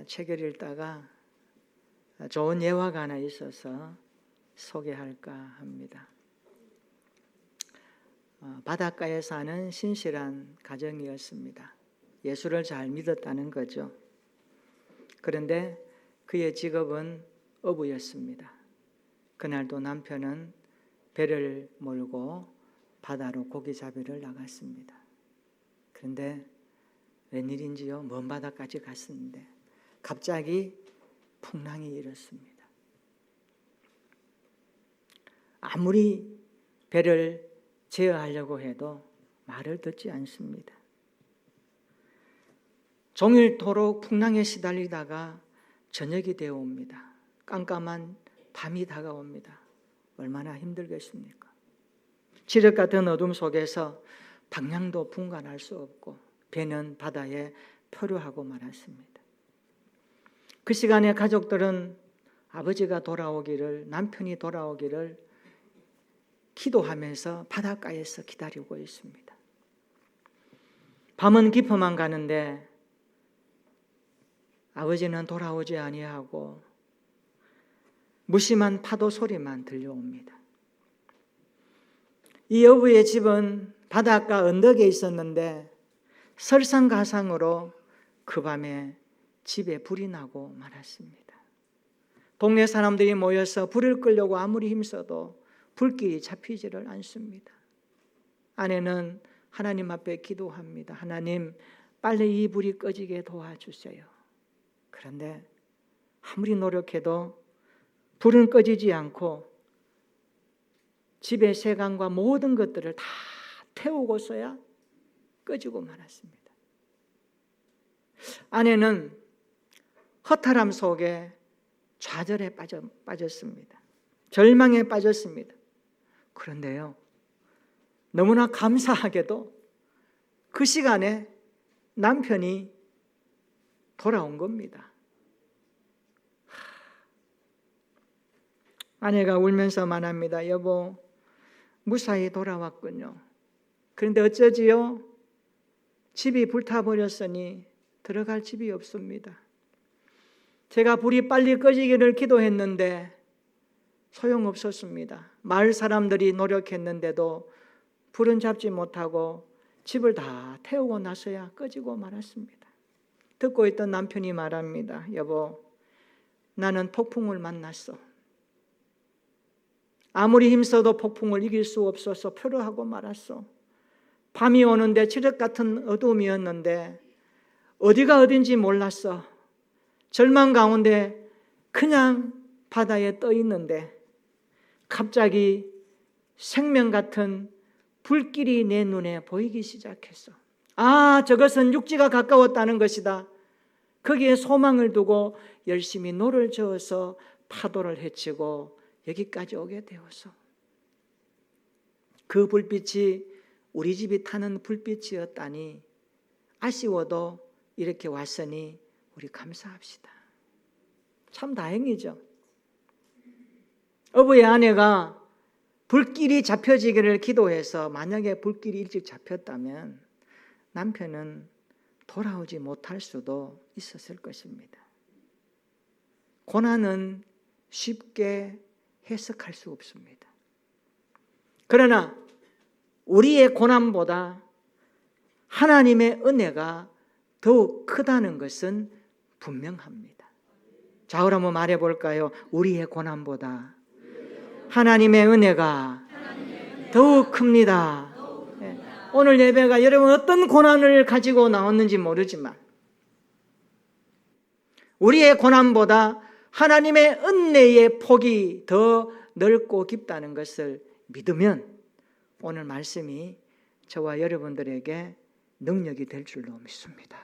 책을 읽다가 좋은 예화가 하나 있어서 소개할까 합니다. 바닷가에 사는 신실한 가정이었습니다. 예수를 잘 믿었다는 거죠. 그런데 그의 직업은 어부였습니다. 그날도 남편은 배를 몰고 바다로 고기 잡으러 나갔습니다. 그런데 웬일인지요, 먼 바다까지 갔었는데 갑자기 풍랑이 일었습니다. 아무리 배를 제어하려고 해도 말을 듣지 않습니다. 종일토록 풍랑에 시달리다가 저녁이 되어 옵니다. 깜깜한 밤이 다가옵니다. 얼마나 힘들겠습니까? 칠흑 같은 어둠 속에서 방향도 분간할 수 없고 배는 바다에 표류하고 말았습니다. 그 시간에 가족들은 아버지가 돌아오기를, 남편이 돌아오기를 기도하면서 바닷가에서 기다리고 있습니다. 밤은 깊어만 가는데 아버지는 돌아오지 아니하고 무심한 파도 소리만 들려옵니다. 이 어부의 집은 바닷가 언덕에 있었는데 설상가상으로 그 밤에 집에 불이 나고 말았습니다. 동네 사람들이 모여서 불을 끄려고 아무리 힘써도 불길이 잡히지를 않습니다. 아내는 하나님 앞에 기도합니다. 하나님, 빨리 이 불이 꺼지게 도와주세요. 그런데 아무리 노력해도 불은 꺼지지 않고 집의 세간과 모든 것들을 다 태우고서야 꺼지고 말았습니다. 아내는 허탈함 속에 좌절에 빠졌습니다. 절망에 빠졌습니다. 그런데요, 너무나 감사하게도 그 시간에 남편이 돌아온 겁니다. 아내가 울면서 말합니다. 여보, 무사히 돌아왔군요. 그런데 어쩌지요? 집이 불타버렸으니 들어갈 집이 없습니다. 제가 불이 빨리 꺼지기를 기도했는데 소용없었습니다. 마을 사람들이 노력했는데도 불은 잡지 못하고 집을 다 태우고 나서야 꺼지고 말았습니다. 듣고 있던 남편이 말합니다. 여보, 나는 폭풍을 만났어. 아무리 힘써도 폭풍을 이길 수 없어서 표류하고 말았어. 밤이 오는데 칠흑 같은 어둠이었는데 어디가 어딘지 몰랐어. 절망 가운데 그냥 바다에 떠 있는데 갑자기 생명 같은 불길이 내 눈에 보이기 시작했어. 아, 저것은 육지가 가까웠다는 것이다. 거기에 소망을 두고 열심히 노를 저어서 파도를 헤치고 여기까지 오게 되었어. 그 불빛이 우리 집이 타는 불빛이었다니 아쉬워도 이렇게 왔으니 우리 감사합시다. 참 다행이죠. 어부의 아내가 불길이 잡혀지기를 기도해서 만약에 불길이 일찍 잡혔다면 남편은 돌아오지 못할 수도 있었을 것입니다. 고난은 쉽게 해석할 수 없습니다. 그러나 우리의 고난보다 하나님의 은혜가 더욱 크다는 것은 분명합니다. 자, 그럼 한번 말해볼까요? 우리의 고난보다 하나님의 은혜가 더욱 큽니다. 네. 오늘 예배가 여러분 어떤 고난을 가지고 나왔는지 모르지만 우리의 고난보다 하나님의 은혜의 폭이 더 넓고 깊다는 것을 믿으면 오늘 말씀이 저와 여러분들에게 능력이 될 줄로 믿습니다.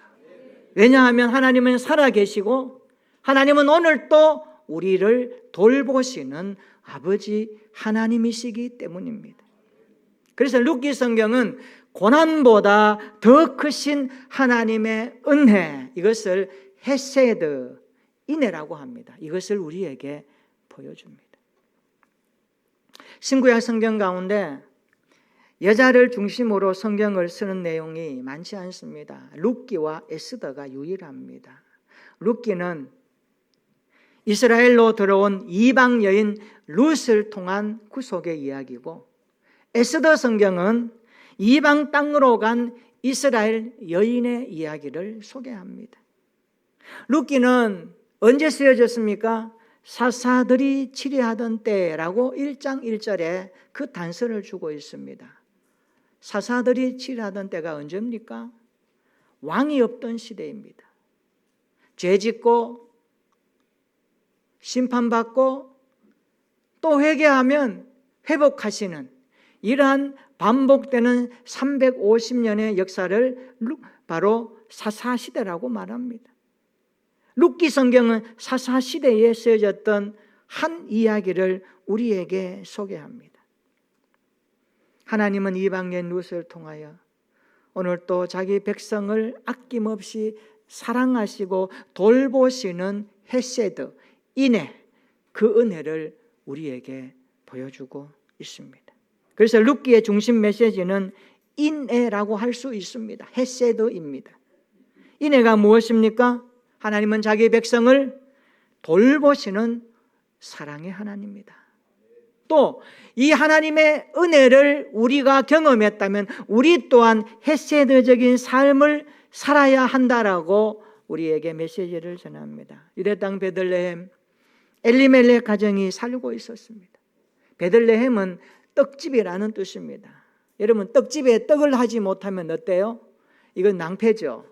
왜냐하면 하나님은 살아계시고 하나님은 오늘 또 우리를 돌보시는 아버지 하나님이시기 때문입니다. 그래서 룻기 성경은 고난보다 더 크신 하나님의 은혜, 이것을 헤세드, 인애라고 합니다. 이것을 우리에게 보여줍니다. 신구약 성경 가운데 여자를 중심으로 성경을 쓰는 내용이 많지 않습니다. 룻기와 에스더가 유일합니다. 룻기는 이스라엘로 들어온 이방 여인 룻을 통한 구속의 이야기고, 에스더 성경은 이방 땅으로 간 이스라엘 여인의 이야기를 소개합니다. 룻기는 언제 쓰여졌습니까? 사사들이 치리하던 때라고 1장 1절에 그 단서를 주고 있습니다. 사사들이 치리하던 때가 언제입니까? 왕이 없던 시대입니다. 죄짓고 심판받고 또 회개하면 회복하시는 이러한 반복되는 350년의 역사를 바로 사사시대라고 말합니다. 룻기 성경은 사사시대에 쓰여졌던 한 이야기를 우리에게 소개합니다. 하나님은 이방인 룻을 통하여 오늘 또 자기 백성을 아낌없이 사랑하시고 돌보시는 헤세드, 인애, 그 은혜를 우리에게 보여주고 있습니다. 그래서 룻기의 중심 메시지는 인애라고 할 수 있습니다. 헤세드입니다. 인애가 무엇입니까? 하나님은 자기 백성을 돌보시는 사랑의 하나님입니다. 또 이 하나님의 은혜를 우리가 경험했다면 우리 또한 헤세드적인 삶을 살아야 한다라고 우리에게 메시지를 전합니다. 유대 땅 베들레헴 엘리멜렉 가정이 살고 있었습니다. 베들레헴은 떡집이라는 뜻입니다. 여러분, 떡집에 떡을 하지 못하면 어때요? 이건 낭패죠.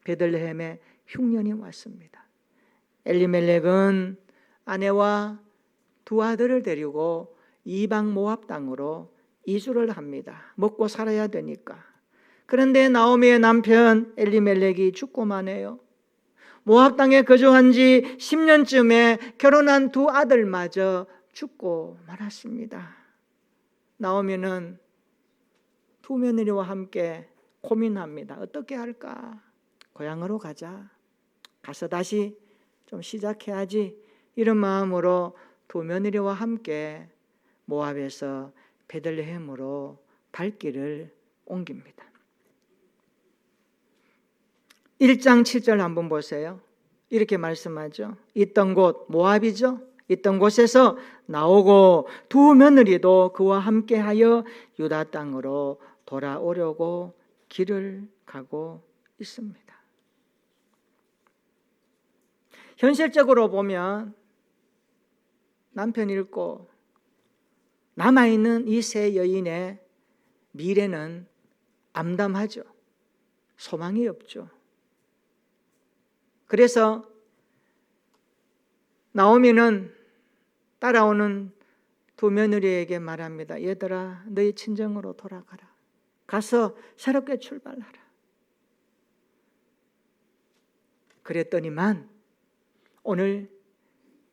베들레헴에 흉년이 왔습니다. 엘리멜렉은 아내와 두 아들을 데리고 이방 모압 땅으로 이주를 합니다. 먹고 살아야 되니까. 그런데 나오미의 남편 엘리멜렉이 죽고만 해요. 모압 땅에 거주한 지 10년쯤에 결혼한 두 아들마저 죽고 말았습니다. 나오미는 두 며느리와 함께 고민합니다. 어떻게 할까? 고향으로 가자. 가서 다시 좀 시작해야지. 이런 마음으로 두 며느리와 함께 모압에서 베들레헴으로 발길을 옮깁니다. 1장 7절 한번 보세요. 이렇게 말씀하죠. 있던 곳 모압이죠. 있던 곳에서 나오고 두 며느리도 그와 함께하여 유다 땅으로 돌아오려고 길을 가고 있습니다. 현실적으로 보면 남편 잃고 남아있는 이 세 여인의 미래는 암담하죠. 소망이 없죠. 그래서 나오미는 따라오는 두 며느리에게 말합니다. 얘들아, 너희 친정으로 돌아가라. 가서 새롭게 출발하라. 그랬더니만 오늘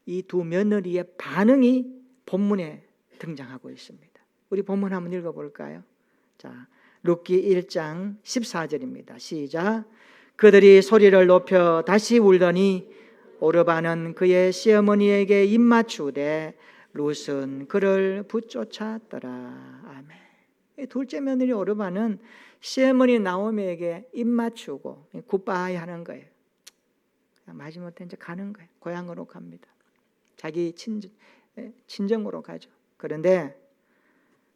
이 두 며느리의 반응이 본문에 등장하고 있습니다. 우리 본문 한번 읽어볼까요? 자, 룻기 1장 14절입니다. 시작. 그들이 소리를 높여 다시 울더니 오르바는 그의 시어머니에게 입맞추되 룻은 그를 붙쫓았더라. 아멘. 둘째 며느리 오르바는 시어머니 나오미에게 입맞추고 굿바이 하는 거예요. 마지못해 이제 가는 거예요. 고향으로 갑니다. 자기 친정으로 가죠. 그런데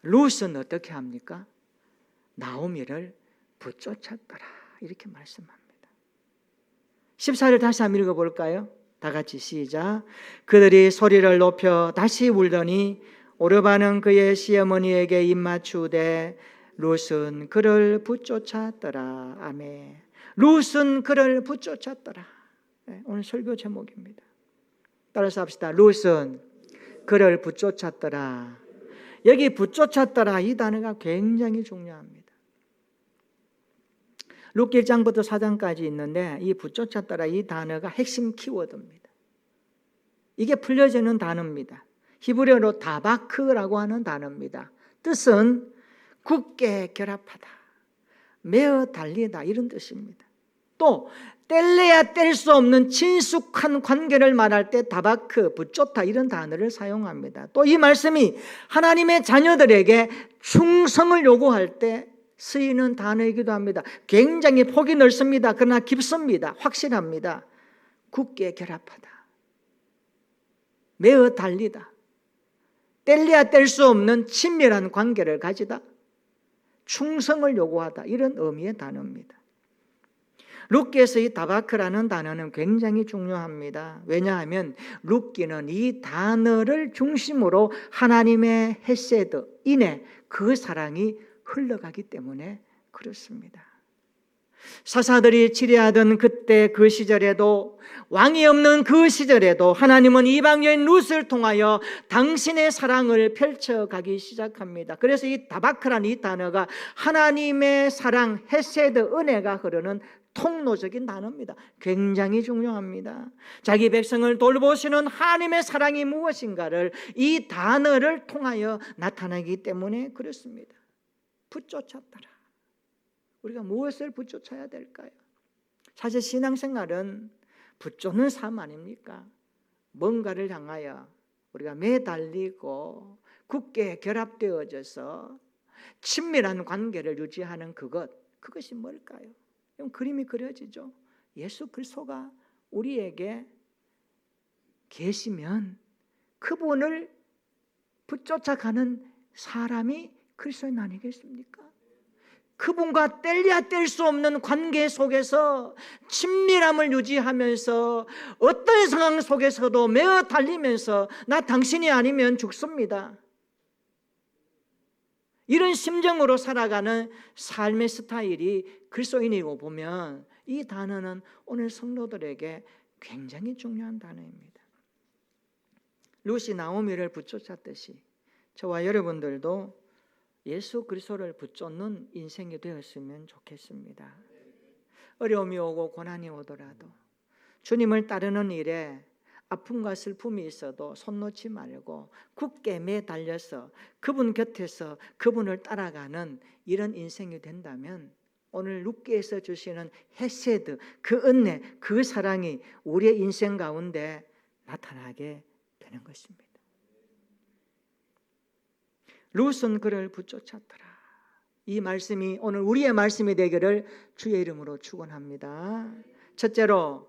룻은 어떻게 합니까? 나오미를 붙쫓았더라. 이렇게 말씀합니다. 14절 다시 한번 읽어볼까요? 다 같이 시작. 그들이 소리를 높여 다시 울더니 오르바는 그의 시어머니에게 입맞추되 룻은 그를 붙쫓았더라. 아멘. 룻은 그를 붙쫓았더라. 오늘 설교 제목입니다. 따라서 합시다. 룻은 그를 붙쫓았더라. 여기 붙쫓았더라 이 단어가 굉장히 중요합니다. 룻기 1장부터 4장까지 있는데 이 붙쫓았더라 이 단어가 핵심 키워드입니다. 이게 풀려지는 단어입니다. 히브리어로 다바크라고 하는 단어입니다. 뜻은 굳게 결합하다, 매어 달리다 이런 뜻입니다. 또 뗄래야 뗄 수 없는 친숙한 관계를 말할 때 다바크, 붙쫓다 이런 단어를 사용합니다. 또 이 말씀이 하나님의 자녀들에게 충성을 요구할 때 쓰이는 단어이기도 합니다. 굉장히 폭이 넓습니다. 그러나 깊습니다. 확실합니다. 굳게 결합하다, 매어 달리다, 뗄래야 뗄 수 없는 친밀한 관계를 가지다, 충성을 요구하다, 이런 의미의 단어입니다. 룻기에서 이 다바크라는 단어는 굉장히 중요합니다. 왜냐하면 룻기는 이 단어를 중심으로 하나님의 헤세드, 인애, 그 사랑이 흘러가기 때문에 그렇습니다. 사사들이 치리하던 그때 그 시절에도, 왕이 없는 그 시절에도 하나님은 이방 여인 룻을 통하여 당신의 사랑을 펼쳐가기 시작합니다. 그래서 이 다바크라는 이 단어가 하나님의 사랑, 헤세드, 은혜가 흐르는 통로적인 단어입니다. 굉장히 중요합니다. 자기 백성을 돌보시는 하나님의 사랑이 무엇인가를 이 단어를 통하여 나타나기 때문에 그렇습니다. 붙쫓았더라. 우리가 무엇을 붙쫓아야 될까요? 사실 신앙생활은 붙쫓는 삶 아닙니까? 뭔가를 향하여 우리가 매달리고 굳게 결합되어져서 친밀한 관계를 유지하는 그것이 뭘까요? 그림이 그려지죠. 예수 그리스도가 우리에게 계시면 그분을 붙쫓아가는 사람이 그리스도인 아니겠습니까? 그분과 뗄래야 뗄 수 없는 관계 속에서 친밀함을 유지하면서 어떤 상황 속에서도 매어 달리면서 나 당신이 아니면 죽습니다, 이런 심정으로 살아가는 삶의 스타일이 그리스도인이고 보면 이 단어는 오늘 성도들에게 굉장히 중요한 단어입니다. 룻이 나오미를 붙쫓았듯이 저와 여러분들도 예수 그리스도를 붙쫓는 인생이 되었으면 좋겠습니다. 어려움이 오고 고난이 오더라도 주님을 따르는 일에 아픔과 슬픔이 있어도 손 놓지 말고 굳게 매달려서 그분 곁에서 그분을 따라가는 이런 인생이 된다면 오늘 룻기에서 주시는 헤세드, 그 은혜, 그 사랑이 우리의 인생 가운데 나타나게 되는 것입니다. 룻은 그를 붙쫓았더라. 이 말씀이 오늘 우리의 말씀이 되기를 주의 이름으로 축원합니다. 첫째로,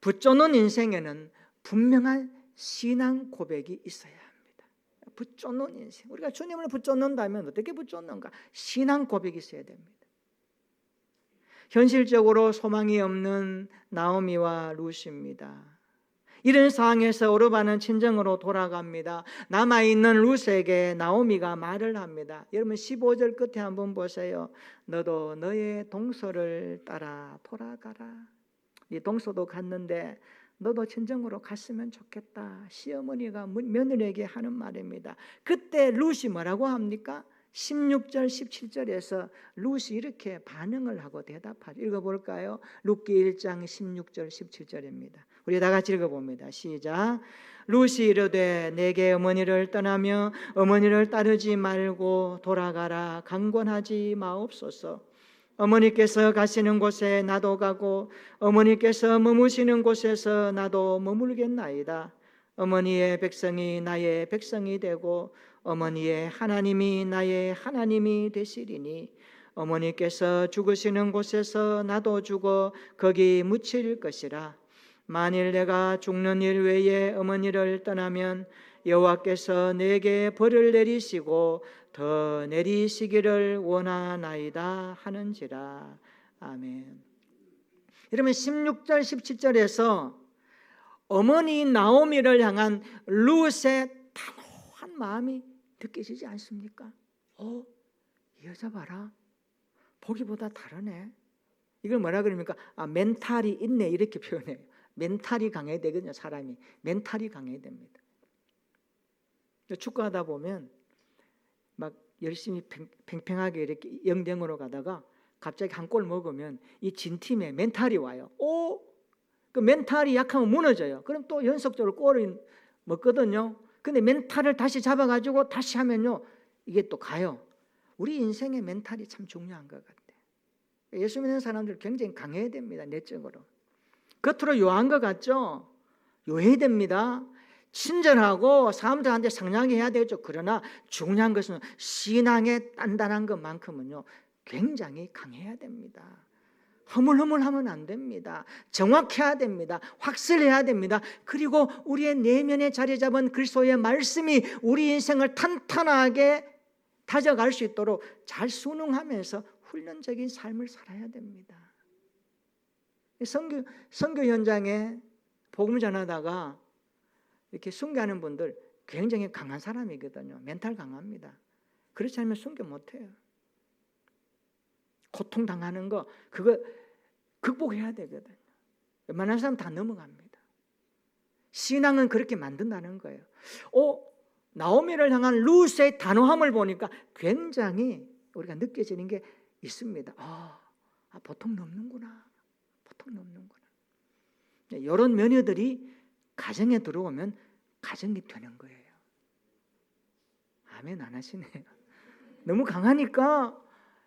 붙쫓는 인생에는 분명한 신앙 고백이 있어야 합니다. 붙쫓는 인생, 우리가 주님을 붙쫓는다면 어떻게 붙쫓는가? 신앙 고백이 있어야 됩니다. 현실적으로 소망이 없는 나오미와 룻입니다. 이런 상황에서 오르바는 친정으로 돌아갑니다. 남아있는 룻에게 나오미가 말을 합니다. 여러분 15절 끝에 한번 보세요. 너도 너의 동서를 따라 돌아가라. 네 동서도 갔는데 너도 친정으로 갔으면 좋겠다. 시어머니가 며느리에게 하는 말입니다. 그때 룻이 뭐라고 합니까? 16절 17절에서 룻이 이렇게 반응을 하고 대답하죠. 읽어볼까요? 룻기 1장 16절 17절입니다. 우리 다 같이 읽어봅니다. 시작. 룻이 이르되 내게 어머니를 떠나며 어머니를 따르지 말고 돌아가라. 강권하지 마옵소서. 어머니께서 가시는 곳에 나도 가고 어머니께서 머무시는 곳에서 나도 머물겠나이다. 어머니의 백성이 나의 백성이 되고 어머니의 하나님이 나의 하나님이 되시리니 어머니께서 죽으시는 곳에서 나도 죽어 거기 묻힐 것이라. 만일 내가 죽는 일 외에 어머니를 떠나면 여호와께서 내게 벌을 내리시고 더 내리시기를 원하나이다 하는지라. 아멘. 여러분 16절 17절에서 어머니 나오미를 향한 룻의 단호한 마음이 느껴지지 않습니까? 이 여자 봐라, 보기보다 다르네. 이걸 뭐라 그럽니까? 멘탈이 있네, 이렇게 표현해요. 멘탈이 강해야 되거든요. 사람이 멘탈이 강해야 됩니다. 축구하다 보면 막 열심히 팽팽하게 이렇게 영등으로 가다가 갑자기 한 골 먹으면 이 진 팀의 멘탈이 와요. 그 멘탈이 약하면 무너져요. 그럼 또 연속적으로 골을 먹거든요. 근데 멘탈을 다시 잡아가지고 다시 하면요, 이게 또 가요. 우리 인생의 멘탈이 참 중요한 것 같아요. 예수 믿는 사람들 굉장히 강해야 됩니다. 내적으로. 겉으로 요한 것 같죠? 요해야 됩니다. 친절하고 사람들한테 상냥히 해야 되겠죠. 그러나 중요한 것은 신앙의 단단한 것만큼은요 굉장히 강해야 됩니다. 허물허물하면 안 됩니다. 정확해야 됩니다. 확실해야 됩니다. 그리고 우리의 내면에 자리 잡은 그리스도의 말씀이 우리 인생을 탄탄하게 다져갈 수 있도록 잘 순응하면서 훈련적인 삶을 살아야 됩니다. 선교 현장에 복음 전하다가 이렇게 순교하는 분들 굉장히 강한 사람이거든요. 멘탈 강합니다. 그렇지 않으면 순교 못해요. 고통당하는 거 그거 극복해야 되거든요. 웬만한 사람 다 넘어갑니다. 신앙은 그렇게 만든다는 거예요. 나오미를 향한 룻의 단호함을 보니까 굉장히 우리가 느껴지는 게 있습니다. 보통 넘는구나. 보통 넘는구나. 이런 면허들이 가정에 들어오면 가정이 되는 거예요. 아멘 안 하시네요. 너무 강하니까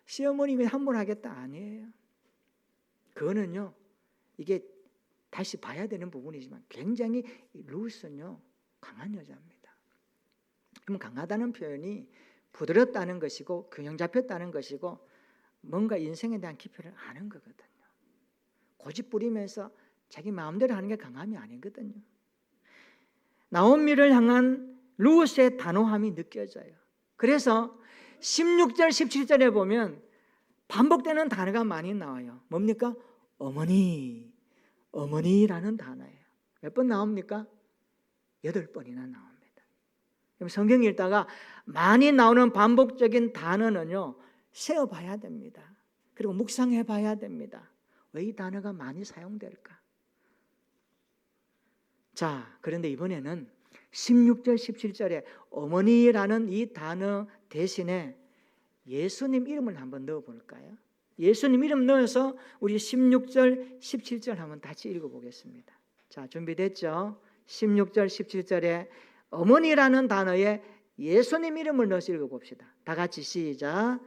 시어머니가 함부로 하겠다 아니에요. 그거는요, 이게 다시 봐야 되는 부분이지만 굉장히 룻은요 강한 여자입니다. 그럼 강하다는 표현이 부드럽다는 것이고 균형 잡혔다는 것이고 뭔가 인생에 대한 깊이를 아는 거거든요. 고집 부리면서 자기 마음대로 하는 게 강함이 아니거든요. 나오미를 향한 룻의 단호함이 느껴져요. 그래서 16절 17절에 보면 반복되는 단어가 많이 나와요. 뭡니까? 어머니, 어머니라는 단어예요. 몇 번 나옵니까? 8번이나 나옵니다. 성경 읽다가 많이 나오는 반복적인 단어는요, 세어봐야 됩니다. 그리고 묵상해봐야 됩니다. 왜 이 단어가 많이 사용될까? 자, 그런데 이번에는 16절 17절에 어머니라는 이 단어 대신에 예수님 이름을 한번 넣어볼까요? 예수님 이름 넣어서 우리 16절 17절 한번 같이 읽어보겠습니다. 자, 준비됐죠? 16절 17절에 어머니라는 단어에 예수님 이름을 넣어서 읽어봅시다. 다 같이 시작.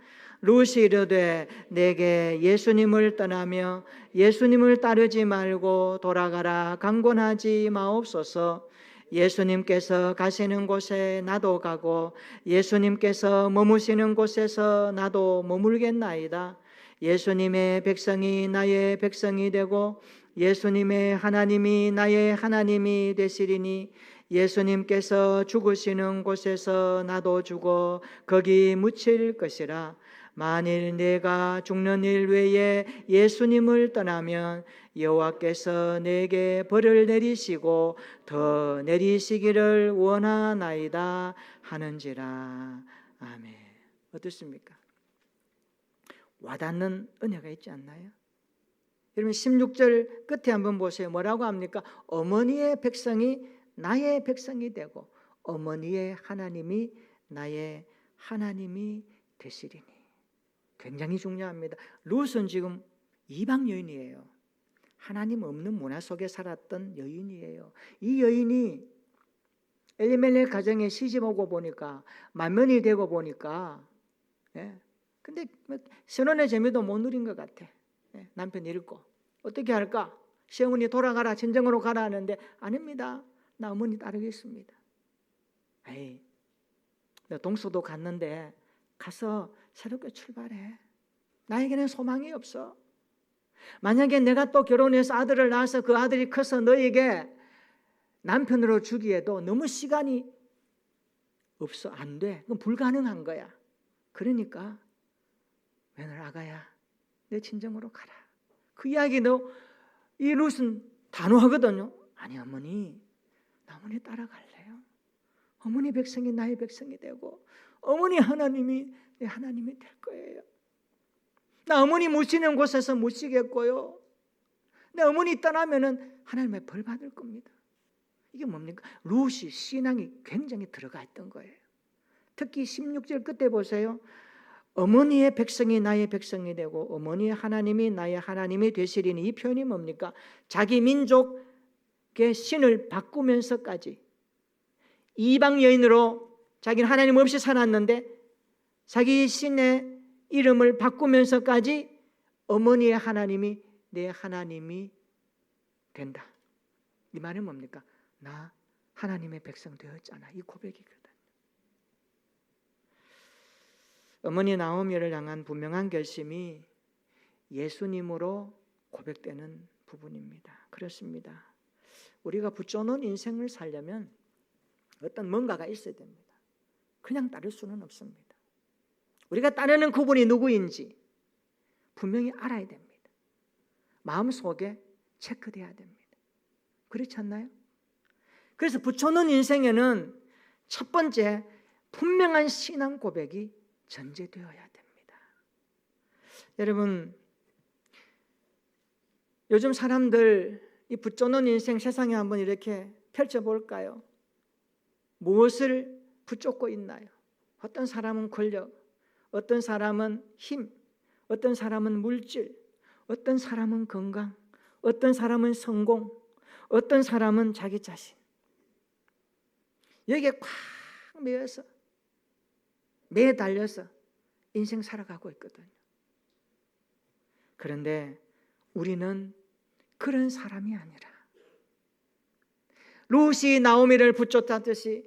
룻이 이르되 내게 예수님을 떠나며 예수님을 따르지 말고 돌아가라 강권하지 마옵소서. 예수님께서 가시는 곳에 나도 가고 예수님께서 머무시는 곳에서 나도 머물겠나이다. 예수님의 백성이 나의 백성이 되고 예수님의 하나님이 나의 하나님이 되시리니 예수님께서 죽으시는 곳에서 나도 죽어 거기 묻힐 것이라. 만일 내가 죽는 일 외에 예수님을 떠나면 여호와께서 내게 벌을 내리시고 더 내리시기를 원하나이다 하는지라. 아멘. 어떻습니까? 와닿는 은혜가 있지 않나요? 여러분 16절 끝에 한번 보세요. 뭐라고 합니까? 어머니의 백성이 나의 백성이 되고 어머니의 하나님이 나의 하나님이 되시리니. 굉장히 중요합니다. 룻은 지금 이방 여인이에요. 하나님 없는 문화 속에 살았던 여인이에요. 이 여인이 엘리멜렉 가정에 시집 오고 보니까 만면이 되고 보니까 근데 신혼의 재미도 못 누린 것 같아. 남편 잃고 어떻게 할까? 시어머니 돌아가라 친정으로 가라 하는데 아닙니다. 나 어머니 따르겠습니다. 에이, 너 동서도 갔는데 가서 새롭게 출발해. 나에게는 소망이 없어. 만약에 내가 또 결혼해서 아들을 낳아서 그 아들이 커서 너에게 남편으로 주기에도 너무 시간이 없어. 안 돼. 그건 불가능한 거야. 그러니까 며느리 아가야 내 친정으로 가라. 그 이야기도 이 룻은 단호하거든요. 아니 어머니 나 어머니 따라갈래요. 어머니 백성이 나의 백성이 되고 어머니 하나님이 내 하나님이 될 거예요. 나 어머니 모시는 곳에서 모시겠고요. 내 어머니 떠나면은 하나님의 벌 받을 겁니다. 이게 뭡니까? 룻이 신앙이 굉장히 들어가 있던 거예요. 특히 16절 끝에 보세요. 어머니의 백성이 나의 백성이 되고 어머니의 하나님이 나의 하나님이 되시리니. 이 표현이 뭡니까? 자기 민족의 신을 바꾸면서까지 이방 여인으로 자기는 하나님 없이 살았는데 자기 신의 이름을 바꾸면서까지 어머니의 하나님이 내 하나님이 된다. 이 말은 뭡니까? 나 하나님의 백성 되었잖아. 이 고백이거든. 어머니 나오미를 향한 분명한 결심이 예수님으로 고백되는 부분입니다. 그렇습니다. 우리가 붙여놓은 인생을 살려면 어떤 뭔가가 있어야 됩니다. 그냥 따를 수는 없습니다. 우리가 따르는 그분이 누구인지 분명히 알아야 됩니다. 마음속에 체크돼야 됩니다. 그렇지 않나요? 그래서 붙여놓은 인생에는 첫 번째 분명한 신앙 고백이 전제되어야 됩니다. 여러분, 요즘 사람들 이 붙여놓은 인생 세상에 한번 이렇게 펼쳐볼까요? 무엇을 붙잡고 있나요? 어떤 사람은 권력, 어떤 사람은 힘, 어떤 사람은 물질, 어떤 사람은 건강, 어떤 사람은 성공, 어떤 사람은 자기 자신. 여기에 꽉 매달려서 인생 살아가고 있거든요. 그런데 우리는 그런 사람이 아니라 룻이 나오미를 붙잡았듯이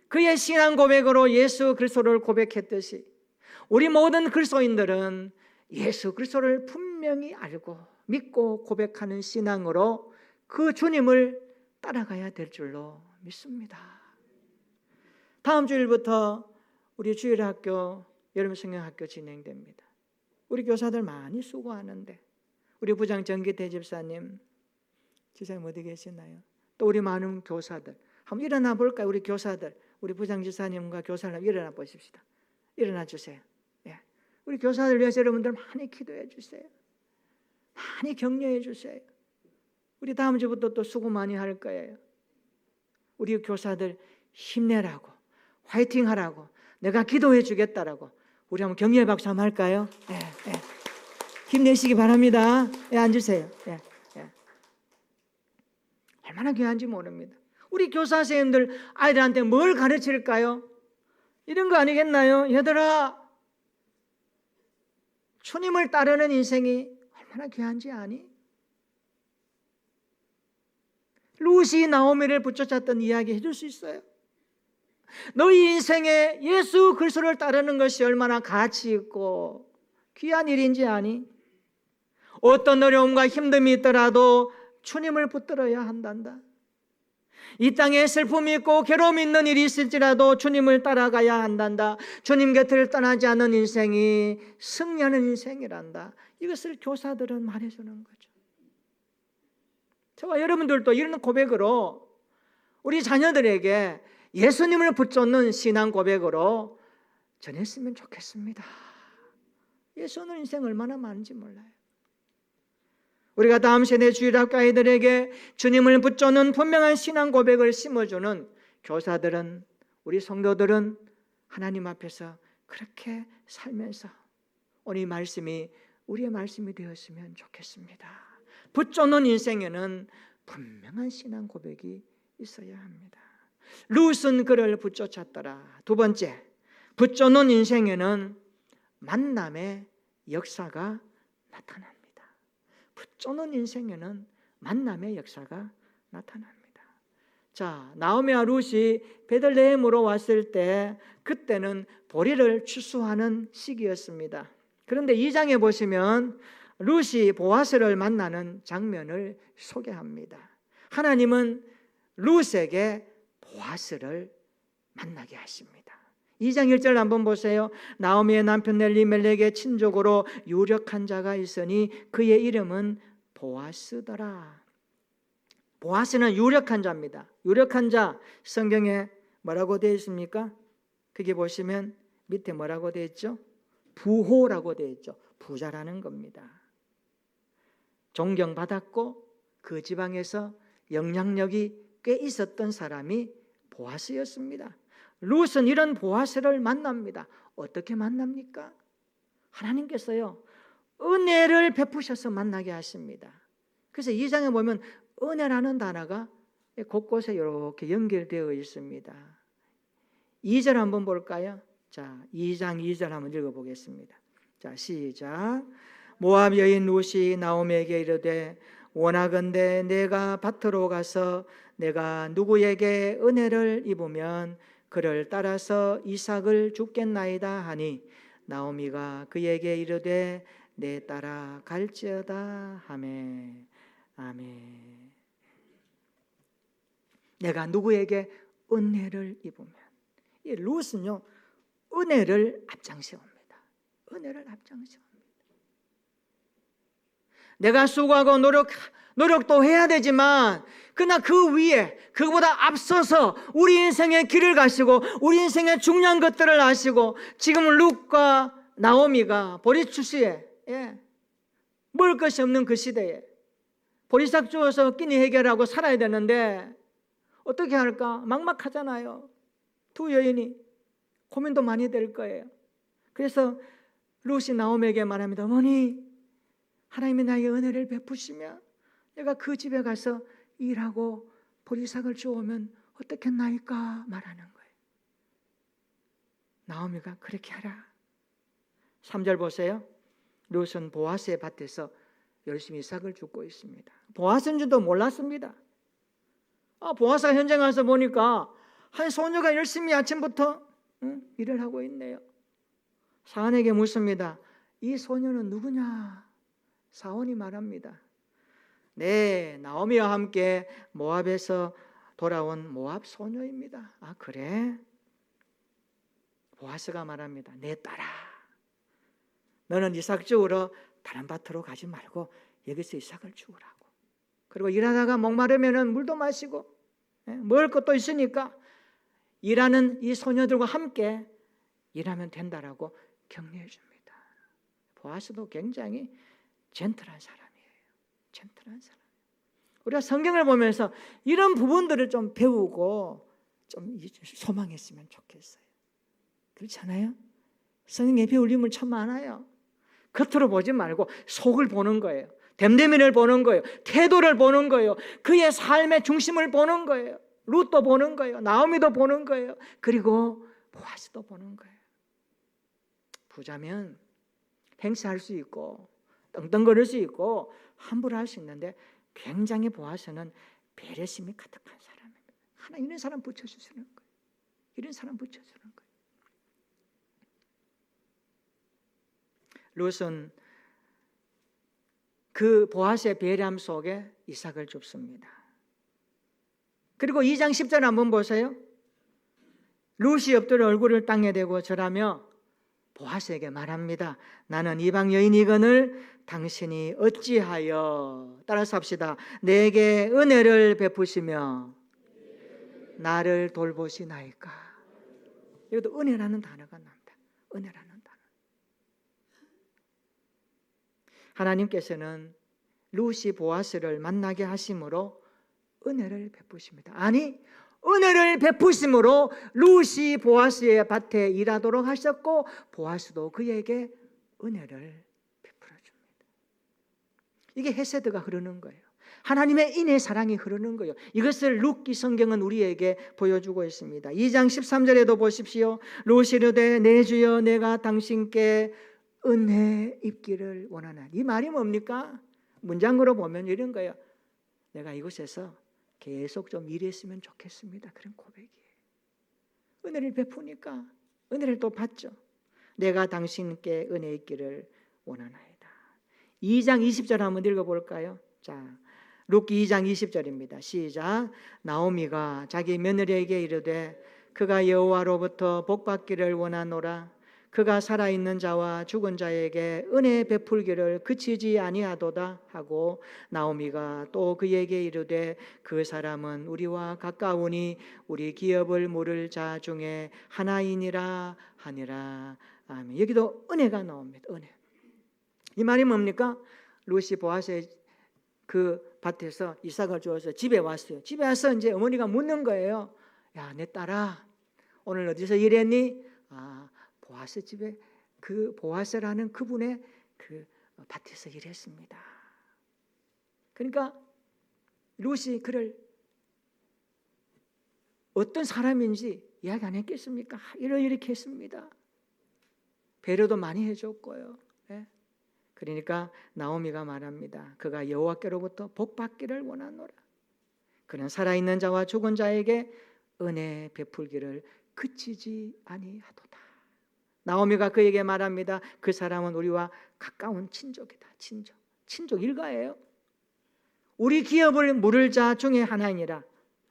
그의 신앙 고백으로 예수 그리스도를 고백했듯이 우리 모든 그리스도인들은 예수 그리스도를 분명히 알고 믿고 고백하는 신앙으로 그 주님을 따라가야 될 줄로 믿습니다. 다음 주일부터 우리 주일학교 여름 성경학교 진행됩니다. 우리 교사들 많이 수고하는데 우리 부장 정기태 집사님 어디 계시나요? 또 우리 많은 교사들 한번 일어나 볼까요? 우리 교사들, 우리 부장 집사님과 교사님 일어나 보십시다. 일어나 주세요. 예. 우리 교사들 위해서 여러분들 많이 기도해 주세요. 많이 격려해 주세요. 우리 다음 주부터 또 수고 많이 할 거예요. 우리 교사들 힘내라고, 화이팅 하라고, 내가 기도해 주겠다라고 우리 한번 격려의 박수 한번 할까요? 예, 예. 힘내시기 바랍니다. 예, 앉으세요. 예, 예. 얼마나 귀한지 모릅니다. 우리 교사 선생님들 아이들한테 뭘 가르칠까요? 이런 거 아니겠나요? 얘들아, 주님을 따르는 인생이 얼마나 귀한지 아니? 룻이 나오미를 붙잡았던 이야기 해줄 수 있어요? 너희 인생에 예수 그리스도를 따르는 것이 얼마나 가치 있고 귀한 일인지 아니? 어떤 어려움과 힘듦이 있더라도 주님을 붙들어야 한단다. 이 땅에 슬픔이 있고 괴로움이 있는 일이 있을지라도 주님을 따라가야 한단다. 주님 곁을 떠나지 않는 인생이 승리하는 인생이란다. 이것을 교사들은 말해주는 거죠. 저와 여러분들도 이런 고백으로 우리 자녀들에게 예수님을 붙잡는 신앙 고백으로 전했으면 좋겠습니다. 예수는 인생 얼마나 많은지 몰라요. 우리가 다음 세대 주일학교 아이들에게 주님을 붙잡는 분명한 신앙 고백을 심어주는 교사들은, 우리 성도들은 하나님 앞에서 그렇게 살면서 오늘 이 말씀이 우리의 말씀이 되었으면 좋겠습니다. 붙잡는 인생에는 분명한 신앙 고백이 있어야 합니다. 룻은 그를 붙쫓았더라. 두 번째, 붙잡는 인생에는 만남의 역사가 나타납니다. 붙잡는 인생에는 만남의 역사가 나타납니다. 자, 나오미와 룻이 베들레헴으로 왔을 때 그때는 보리를 추수하는 시기였습니다. 그런데 2장에 보시면 룻이 보아스를 만나는 장면을 소개합니다. 하나님은 룻에게 보아스를 만나게 하십니다. 2장 1절 한번 보세요. 나오미의 남편 엘리멜렉의 친족으로 유력한 자가 있으니 그의 이름은 보아스더라. 보아스는 유력한 자입니다. 유력한 자, 성경에 뭐라고 되어 있습니까? 거기 보시면 밑에 뭐라고 되어 있죠? 부호라고 되어 있죠. 부자라는 겁니다. 존경받았고 그 지방에서 영향력이 꽤 있었던 사람이 보아스였습니다. 룻은 이런 보아스를 만납니다. 어떻게 만납니까? 하나님께서요, 은혜를 베푸셔서 만나게 하십니다. 그래서 2장에 보면 은혜라는 단어가 곳곳에 이렇게 연결되어 있습니다. 2절 한번 볼까요? 자, 2장 2절 한번 읽어보겠습니다. 자, 시작. 모압 여인 룻이 나오미에게 이르되 원하건대 내가 밭으로 가서 내가 누구에게 은혜를 입으면 그를 따라서 이삭을 줍겠나이다 하니 나오미가 그에게 이르되 내 따라 갈지어다 하매. 아멘. 내가 누구에게 은혜를 입으면, 이 룻은요 은혜를 앞장세웁니다. 은혜를 앞장세웁니다. 내가 수고하고 노력도 해야 되지만 그러나 그 위에, 그보다 앞서서 우리 인생의 길을 가시고 우리 인생의 중요한 것들을 아시고, 지금 룻과 나오미가 보리추수에, 먹을 것이 없는 그 시대에 보리싹 주워서 끼니 해결하고 살아야 되는데 어떻게 할까? 막막하잖아요. 두 여인이 고민도 많이 될 거예요. 그래서 룻이 나오미에게 말합니다. 어머니, 하나님이 나에게 은혜를 베푸시면 내가 그 집에 가서 일하고 보리싹을 주우면 어떻겠나이까 말하는 거예요. 나오미가 그렇게 하라. 3절 보세요. 룻은 보아스의 밭에서 열심히 싹을 줍고 있습니다. 보아스인 줄도 몰랐습니다. 보아스가 현장 가서 보니까 한 소녀가 열심히 아침부터 일을 하고 있네요. 사원에게 묻습니다. 이 소녀는 누구냐? 사원이 말합니다. 네, 나오미와 함께 모압에서 돌아온 모압 소녀입니다. 아, 그래? 보아스가 말합니다. 내 딸아, 너는 이삭 주우러 다른 밭으로 가지 말고 여기서 이삭을 주우라고. 그리고 일하다가 목마르면 물도 마시고 먹을 것도 있으니까 일하는 이 소녀들과 함께 일하면 된다라고 격려해 줍니다. 보아스도 굉장히 젠틀한 사람이에요. 젠틀한 사람. 우리가 성경을 보면서 이런 부분들을 좀 배우고 좀 소망했으면 좋겠어요. 그렇잖아요? 성경에 배울 인물 참 많아요. 겉으로 보지 말고 속을 보는 거예요. 됨됨이를 보는 거예요. 태도를 보는 거예요. 그의 삶의 중심을 보는 거예요. 룻도 보는 거예요. 나오미도 보는 거예요. 그리고 보아스도 보는 거예요. 부자면 행세할 수 있고 떵떵거릴 수 있고 함부로 할 수 있는데 굉장히 보아스는 배려심이 가득한 사람입니다. 하나 이런 사람 붙여주시는 거예요. 이런 사람 붙여주는 거예요. 룻은 그 보아스의 배려함 속에 이삭을 줍습니다. 그리고 2장 10절 한번 보세요. 룻이 엎드려 얼굴을 땅에 대고 절하며 보아스에게 말합니다. 나는 이방 여인이거늘 당신이 어찌하여, 따라서 합시다, 내게 은혜를 베푸시며 나를 돌보시나이까. 여기도 은혜라는 단어가 나옵니다. 은혜라는 단어. 하나님께서는 룻이 보아스를 만나게 하심으로 은혜를 베푸십니다. 아니, 은혜를 베푸심으로 룻이 보아스의 밭에 일하도록 하셨고 보아스도 그에게 은혜를 베풀어 줍니다. 이게 헤세드가 흐르는 거예요. 하나님의 인의 사랑이 흐르는 거예요. 이것을 룻기 성경은 우리에게 보여주고 있습니다. 2장 13절에도 보십시오. 룻이 이르되 내 주여 내가 당신께 은혜 입기를 원하나. 이 말이 뭡니까? 문장으로 보면 이런 거예요. 내가 이곳에서 계속 좀 일했으면 좋겠습니다. 그런 고백이에요. 은혜를 베푸니까 은혜를 또 받죠. 내가 당신께 은혜 있기를 원하나이다. 2장 20절 한번 읽어볼까요? 자, 룻기 2장 20절입니다. 시작. 나오미가 자기 며느리에게 이르되 그가 여호와로부터 복받기를 원하노라. 그가 살아있는 자와 죽은 자에게 은혜 베풀기를 그치지 아니하도다 하고 나오미가 또 그에게 이르되 그 사람은 우리와 가까우니 우리 기업을 물을 자 중에 하나이니라 하니라. 아멘. 여기도 은혜가 나옵니다. 은혜. 이 말이 뭡니까? 룻이 보아스의 그 밭에서 이삭을 주어서 집에 왔어요. 집에 와서 이제 어머니가 묻는 거예요. 야, 내 딸아, 오늘 어디서 일했니? 보아스 집에 그 보아스라는 그분의 그 밭에서 일했습니다. 그러니까 룻이 그를 어떤 사람인지 이야기 안 했겠습니까? 이렇게 했습니다. 배려도 많이 해줬고요. 그러니까 나오미가 말합니다. 그가 여호와께로부터 복받기를 원하노라. 그는 살아있는 자와 죽은 자에게 은혜 베풀기를 그치지 아니하도다. 나오미가 그에게 말합니다. 그 사람은 우리와 가까운 친족이다. 친족 일가예요. 우리 기업을 물을 자 중에 하나이니라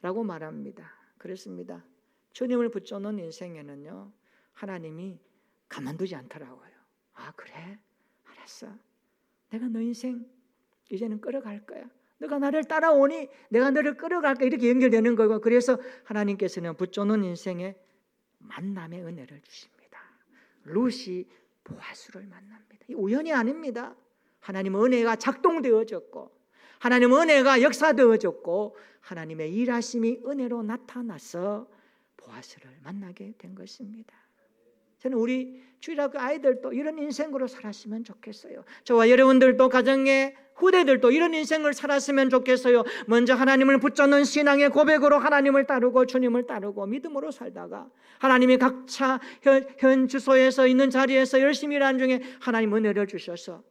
라고 말합니다. 그렇습니다. 주님을 붙잡는 인생에는요, 하나님이 가만두지 않더라고요. 아, 그래? 알았어. 내가 너 인생 이제는 끌어갈 거야. 너가 나를 따라오니 내가 너를 끌어갈 거야. 이렇게 연결되는 거고, 그래서 하나님께서는 붙잡는 인생에 만남의 은혜를 주십니다. 룻이 보아스를 만납니다. 이 우연이 아닙니다. 하나님의 은혜가 작동되어졌고, 하나님의 은혜가 역사되어졌고, 하나님의 일하심이 은혜로 나타나서 보아스를 만나게 된 것입니다. 저는 우리 주일학교 아이들도 이런 인생으로 살았으면 좋겠어요. 저와 여러분들도, 가정의 후대들도 이런 인생을 살았으면 좋겠어요. 먼저 하나님을 붙잡는 신앙의 고백으로 하나님을 따르고 주님을 따르고 믿음으로 살다가 하나님이 각자 현 주소에서 있는 자리에서 열심히 일하는 중에 하나님 은혜를 주셔서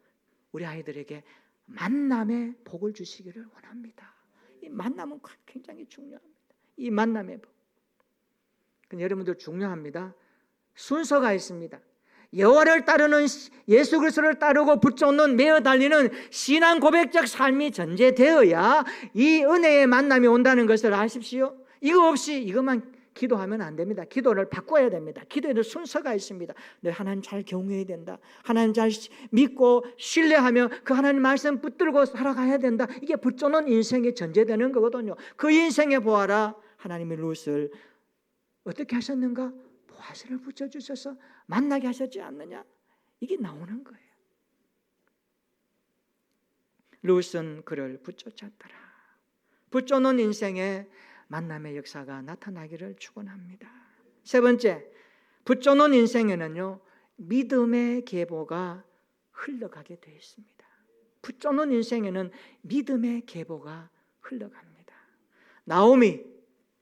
우리 아이들에게 만남의 복을 주시기를 원합니다. 이 만남은 굉장히 중요합니다. 이 만남의 복. 여러분들 중요합니다. 순서가 있습니다. 여호와를 따르는, 예수 그리스도를 따르고 붙잡는, 매어 달리는 신앙 고백적 삶이 전제되어야 이 은혜의 만남이 온다는 것을 아십시오. 이거 없이 이것만 기도하면 안 됩니다. 기도를 바꿔야 됩니다. 기도에도 순서가 있습니다. 너 하나님 잘 경외해야 된다. 하나님 잘 믿고 신뢰하며 그 하나님 말씀 붙들고 살아가야 된다. 이게 붙잡는 인생이 전제되는 거거든요. 그 인생에 보아라, 하나님이 룻을 어떻게 하셨는가? 보아스를 붙여주셔서 만나게 하셨지 않느냐? 이게 나오는 거예요. 룻은 그를 붙여쳤더라. 붙여놓은 인생에 만남의 역사가 나타나기를 축원합니다. 세 번째, 붙여놓은 인생에는요, 믿음의 계보가 흘러가게 되어 있습니다. 붙여놓은 인생에는 믿음의 계보가 흘러갑니다. 나오미,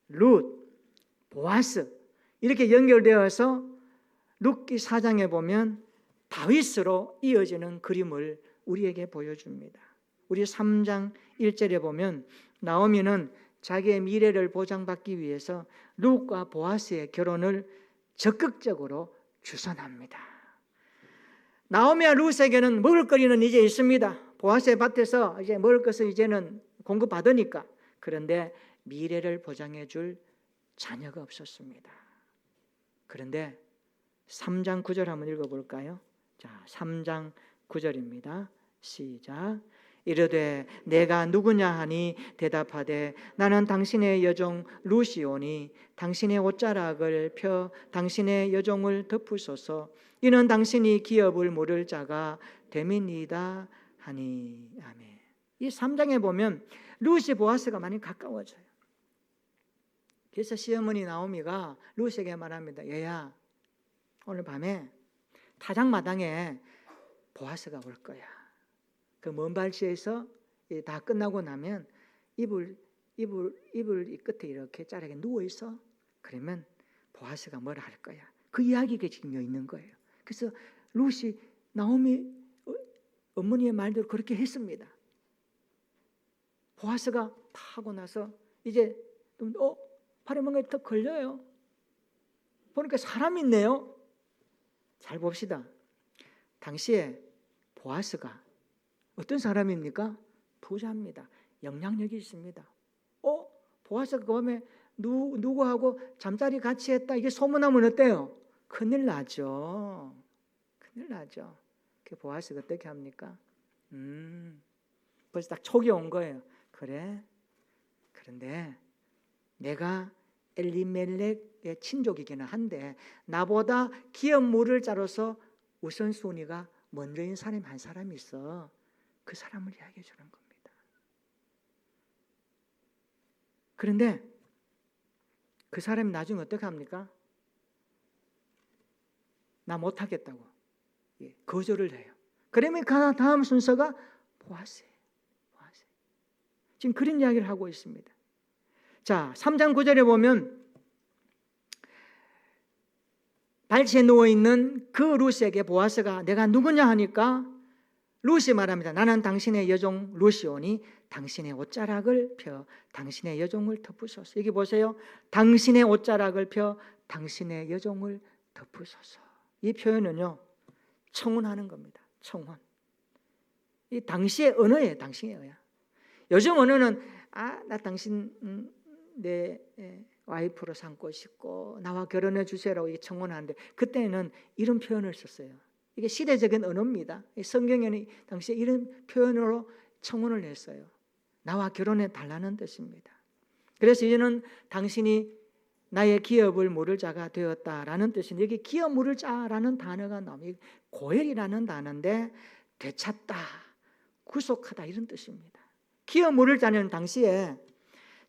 룻, 보아스 이렇게 연결되어서 룻기 4장에 보면 다윗으로 이어지는 그림을 우리에게 보여줍니다. 우리 3장 1절에 보면 나오미는 자기의 미래를 보장받기 위해서 룻과 보아스의 결혼을 적극적으로 주선합니다. 나오미와 룻에게는 먹을거리는 이제 있습니다. 보아스의 밭에서 이제 먹을 것을 이제는 공급받으니까. 그런데 미래를 보장해 줄 자녀가 없었습니다. 그런데 3장 9절 한번 읽어볼까요? 자, 3장 9절입니다. 시작. 이르되 내가 누구냐 하니 대답하되 나는 당신의 여종 룻이오니 당신의 옷자락을 펴 당신의 여종을 덮으소서. 이는 당신이 기업을 물을 자가 됨이니이다 하니. 아멘. 이 3장에 보면 룻이 보아스가 많이 가까워져요. 그래서 시어머니 나오미가 룻에게 말합니다. 얘야, 오늘 밤에 타작마당에 보아스가 올 거야. 그 먼 발치에서 다 끝나고 나면 이불 이 끝에 이렇게 짜르게 누워 있어. 그러면 보아스가 뭐라 할 거야. 그 이야기가 지금 여기 있는 거예요. 그래서 룻이 나오미 어머니의 말대로 그렇게 했습니다. 보아스가 다 하고 나서 이제 팔에 뭔가 더 걸려요. 보니까 사람이 있네요. 잘 봅시다. 당시에 보아스가 어떤 사람입니까? 부자입니다. 영향력이 있습니다. 보아스가 그 밤에 누구하고 잠자리 같이 했다. 이게 소문나면 어때요? 큰일 나죠. 큰일 나죠. 그 보아스가 어떻게 합니까? 벌써 딱 촉이 온 거예요. 그래? 그런데 내가 엘리멜렉의 친족이기는 한데 나보다 기업 물을 자로서 우선순위가 먼저인 사람이 한 사람이 있어. 그 사람을 이야기해 주는 겁니다. 그런데 그 사람이 나중에 어떻게 합니까? 나 못하겠다고 거절을 해요. 그러면 그 다음 순서가 보아스예요. 지금 그런 이야기를 하고 있습니다. 자, 3장 9절에 보면 발치에 누워있는 그 룻에게 보아스가 내가 누구냐 하니까 룻이 말합니다. 나는 당신의 여종 룻이오니 당신의 옷자락을 펴 당신의 여종을 덮으소서. 여기 보세요. 당신의 옷자락을 펴 당신의 여종을 덮으소서. 이 표현은요, 청혼하는 겁니다. 청혼. 이 당시의 언어예요. 당시의 언어. 요즘 언어는 나 당신 내 와이프로 삼고 싶고 나와 결혼해 주세요라고 청혼하는데, 그때는 이런 표현을 썼어요. 이게 시대적인 언어입니다. 성경에는 당시에 이런 표현으로 청혼을 했어요. 나와 결혼해 달라는 뜻입니다. 그래서 이제는 당신이 나의 기업을 물을 자가 되었다라는 뜻인데, 여기 기업 물을 자라는 단어가 나오면 고엘이라는 단어인데 되찾다, 구속하다 이런 뜻입니다. 기업 물을 자는 당시에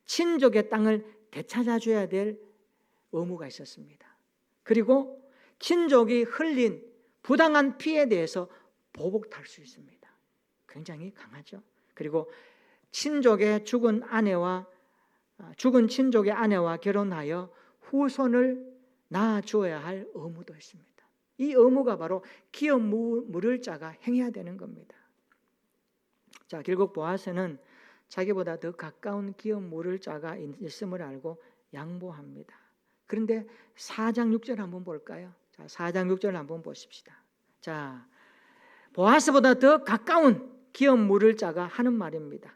친족의 땅을 되찾아줘야 될 의무가 있었습니다. 그리고 친족이 흘린 부당한 피에 대해서 보복할 수 있습니다. 굉장히 강하죠. 그리고 친족의 죽은 친족의 아내와 결혼하여 후손을 낳아주어야 할 의무도 있습니다. 이 의무가 바로 기업 물을 자가 행해야 되는 겁니다. 자, 결국 보아스는 자기보다 더 가까운 기업 물을 자가 있음을 알고 양보합니다. 그런데 4장 6절 한번 볼까요? 자, 4장 6절 한번 보십시다. 자, 보아스보다 더 가까운 기업 물을 자가 하는 말입니다.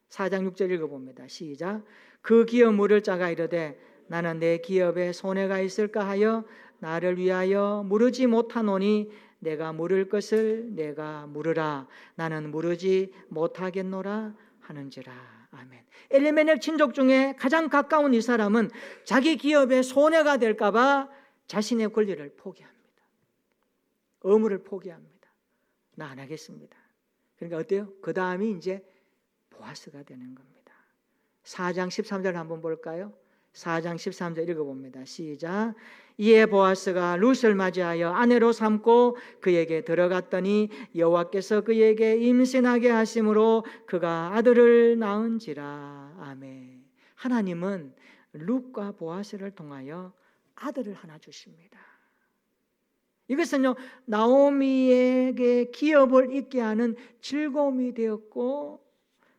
4장 6절 읽어봅니다. 시작. 그 기업 물을 자가 이르되 나는 내 기업에 손해가 있을까 하여 나를 위하여 물으지 못하노니 내가 물을 것을 내가 물으라. 나는 물으지 못하겠노라 하는지라. 아멘. 엘리멜렉 친족 중에 가장 가까운 이 사람은 자기 기업에 손해가 될까 봐 자신의 권리를 포기합니다. 의무를 포기합니다. 나 안 하겠습니다. 그러니까 어때요? 그 다음이 이제 보아스가 되는 겁니다. 4장 13절 한번 볼까요? 4장 13절 읽어봅니다. 시작. 이에 보아스가 룻을 맞이하여 아내로 삼고 그에게 들어갔더니 여호와께서 그에게 임신하게 하심으로 그가 아들을 낳은지라. 아멘. 하나님은 룻과 보아스를 통하여 아들을 하나 주십니다. 이것은요, 나오미에게 기업을 잇게 하는 즐거움이 되었고,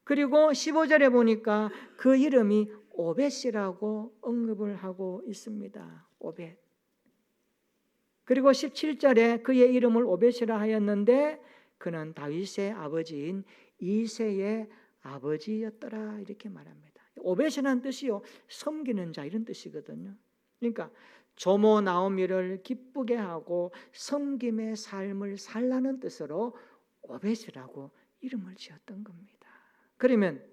그리고 15절에 보니까 그 이름이 오벳이라고 언급을 하고 있습니다. 오벳. 그리고 17절에 그의 이름을 오벳이라 하였는데 그는 다윗의 아버지인 이새의 아버지였더라 이렇게 말합니다. 오벳이라는 뜻이요, 섬기는 자 이런 뜻이거든요. 그러니까 조모 나오미를 기쁘게 하고 섬김의 삶을 살라는 뜻으로 오벳이라고 이름을 지었던 겁니다. 그러면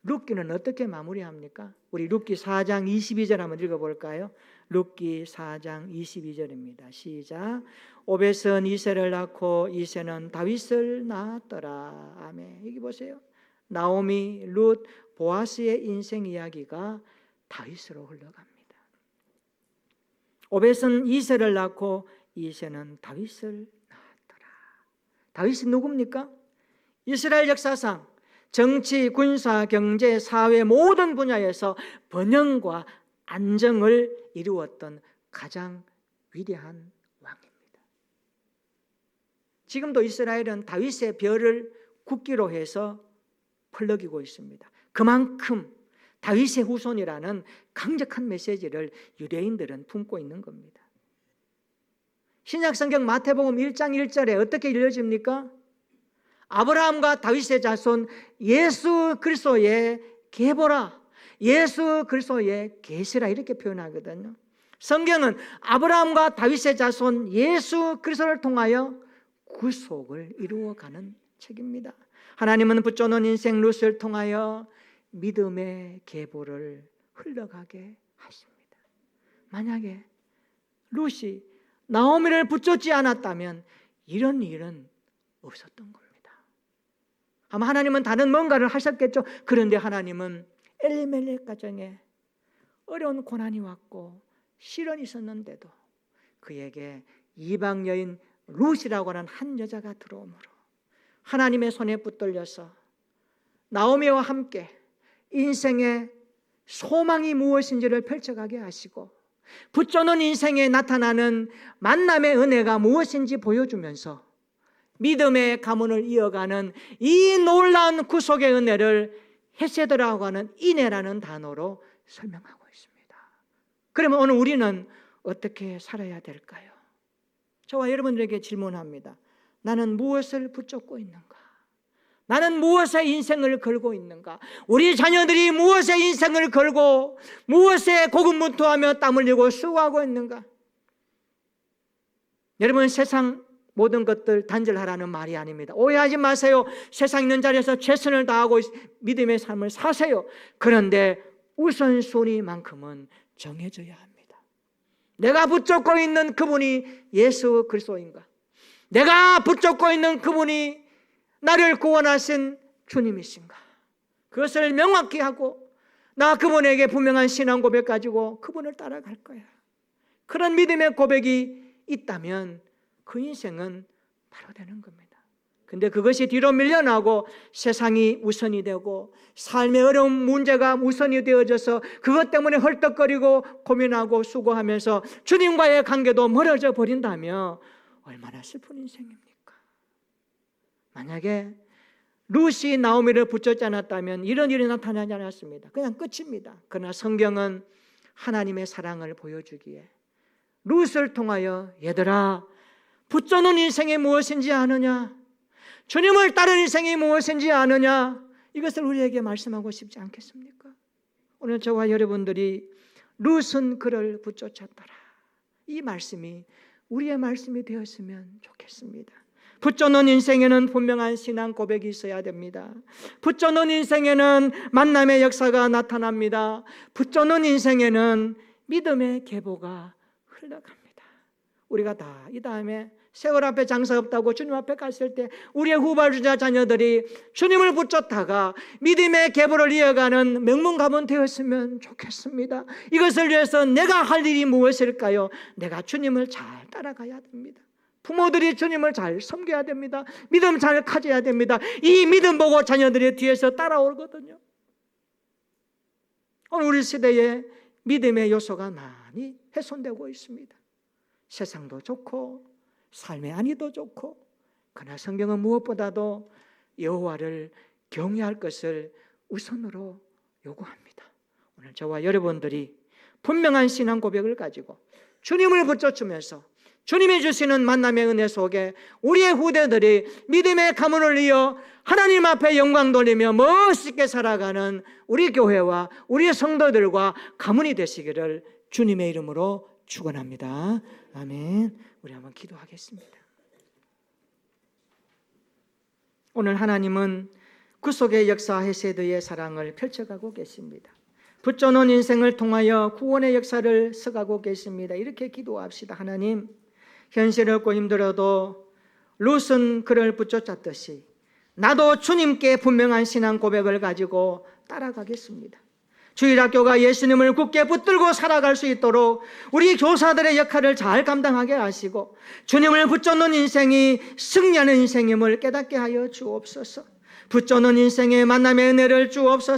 룻기는 어떻게 마무리합니까? 우리 룻기 4장 22절 한번 읽어볼까요? 룻기 4장 22절입니다. 시작. 오벳은 이새를 낳고 이새는 다윗을 낳았더라. 아멘. 여기 보세요. 나오미, 룻, 보아스의 인생 이야기가 다윗으로 흘러갑니다. 오벳은 이새를 낳고 이새는 다윗을 낳았더라. 다윗이 누굽니까? 이스라엘 역사상 정치, 군사, 경제, 사회 모든 분야에서 번영과 안정을 이루었던 가장 위대한 왕입니다. 지금도 이스라엘은 다윗의 벼를 국기로 해서 펄럭이고 있습니다. 그만큼 다윗의 후손이라는 강력한 메시지를 유대인들은 품고 있는 겁니다. 신약성경 마태복음 1장 1절에 어떻게 읽어집니까? 아브라함과 다윗의 자손 예수 그리스도의 계보라, 예수 그리스도의 계시라 이렇게 표현하거든요. 성경은 아브라함과 다윗의 자손 예수 그리스도를 통하여 구속을 이루어가는 책입니다. 하나님은 붙여놓은 인생 룻을 통하여 믿음의 계보를 흘러가게 하십니다. 만약에 룻이 나오미를 붙잡지 않았다면 이런 일은 없었던 겁니다. 아마 하나님은 다른 뭔가를 하셨겠죠. 그런데 하나님은 엘리멜렉 가정에 어려운 고난이 왔고 시련이 있었는데도 그에게 이방 여인 룻이라고 하는 한 여자가 들어오므로 하나님의 손에 붙들려서 나오미와 함께 인생의 소망이 무엇인지를 펼쳐가게 하시고 붙여놓은 인생에 나타나는 만남의 은혜가 무엇인지 보여주면서 믿음의 가문을 이어가는 이 놀라운 구속의 은혜를 헤세드라고 하는 인애라는 단어로 설명하고 있습니다. 그러면 오늘 우리는 어떻게 살아야 될까요? 저와 여러분들에게 질문합니다. 나는 무엇을 붙잡고 있는가? 나는 무엇에 인생을 걸고 있는가? 우리 자녀들이 무엇에 인생을 걸고 무엇에 고군분투하며 땀 흘리고 수고하고 있는가? 여러분, 세상 모든 것들 단절하라는 말이 아닙니다. 오해하지 마세요. 세상 있는 자리에서 최선을 다하고 믿음의 삶을 사세요. 그런데 우선순위만큼은 정해져야 합니다. 내가 붙잡고 있는 그분이 예수 그리스도인가? 내가 붙잡고 있는 그분이 나를 구원하신 주님이신가? 그것을 명확히 하고 나 그분에게 분명한 신앙 고백 가지고 그분을 따라갈 거야. 그런 믿음의 고백이 있다면 그 인생은 바로 되는 겁니다. 근데 그것이 뒤로 밀려나고 세상이 우선이 되고 삶의 어려운 문제가 우선이 되어져서 그것 때문에 헐떡거리고 고민하고 수고하면서 주님과의 관계도 멀어져 버린다면 얼마나 슬픈 인생입니까? 만약에 룻이 나오미를 붙잡지 않았다면 이런 일이 나타나지 않았습니다. 그냥 끝입니다. 그러나 성경은 하나님의 사랑을 보여주기에 룻을 통하여 얘들아, 붙잡는 인생이 무엇인지 아느냐? 주님을 따르는 인생이 무엇인지 아느냐? 이것을 우리에게 말씀하고 싶지 않겠습니까? 오늘 저와 여러분들이 룻은 그를 붙잡았더라, 이 말씀이 우리의 말씀이 되었으면 좋겠습니다. 붙잡는 인생에는 분명한 신앙 고백이 있어야 됩니다. 붙잡는 인생에는 만남의 역사가 나타납니다. 붙잡는 인생에는 믿음의 계보가 흘러갑니다. 우리가 다 이 다음에 세월 앞에 장사 없다고 주님 앞에 갔을 때 우리의 후발주자 자녀들이 주님을 붙잡다가 믿음의 계보를 이어가는 명문 가문 되었으면 좋겠습니다. 이것을 위해서 내가 할 일이 무엇일까요? 내가 주님을 잘 따라가야 됩니다. 부모들이 주님을 잘 섬겨야 됩니다. 믿음 잘 가져야 됩니다. 이 믿음 보고 자녀들이 뒤에서 따라오거든요. 오늘 우리 시대에 믿음의 요소가 많이 훼손되고 있습니다. 세상도 좋고 삶의 안위도 좋고, 그러나 성경은 무엇보다도 여호와를 경외할 것을 우선으로 요구합니다. 오늘 저와 여러분들이 분명한 신앙 고백을 가지고 주님을 붙잡으면서 주님이 주시는 만남의 은혜 속에 우리의 후대들이 믿음의 가문을 이어 하나님 앞에 영광 돌리며 멋있게 살아가는 우리 교회와 우리의 성도들과 가문이 되시기를 주님의 이름으로 축원합니다. 아멘. 우리 한번 기도하겠습니다. 오늘 하나님은 구속의 역사 헤세드의 사랑을 펼쳐가고 계십니다. 붙잡는 인생을 통하여 구원의 역사를 써가고 계십니다. 이렇게 기도합시다. 하나님, 현실 없고 힘들어도 룻은 그를 붙잡았듯이 나도 주님께 분명한 신앙 고백을 가지고 따라가겠습니다. 주일학교가 예수님을 굳게 붙들고 살아갈 수 있도록 우리 교사들의 역할을 잘 감당하게 하시고 주님을 붙잡는 인생이 승리하는 인생임을 깨닫게 하여 주옵소서. 붙잡는 인생의 만남의 은혜를 주옵소서.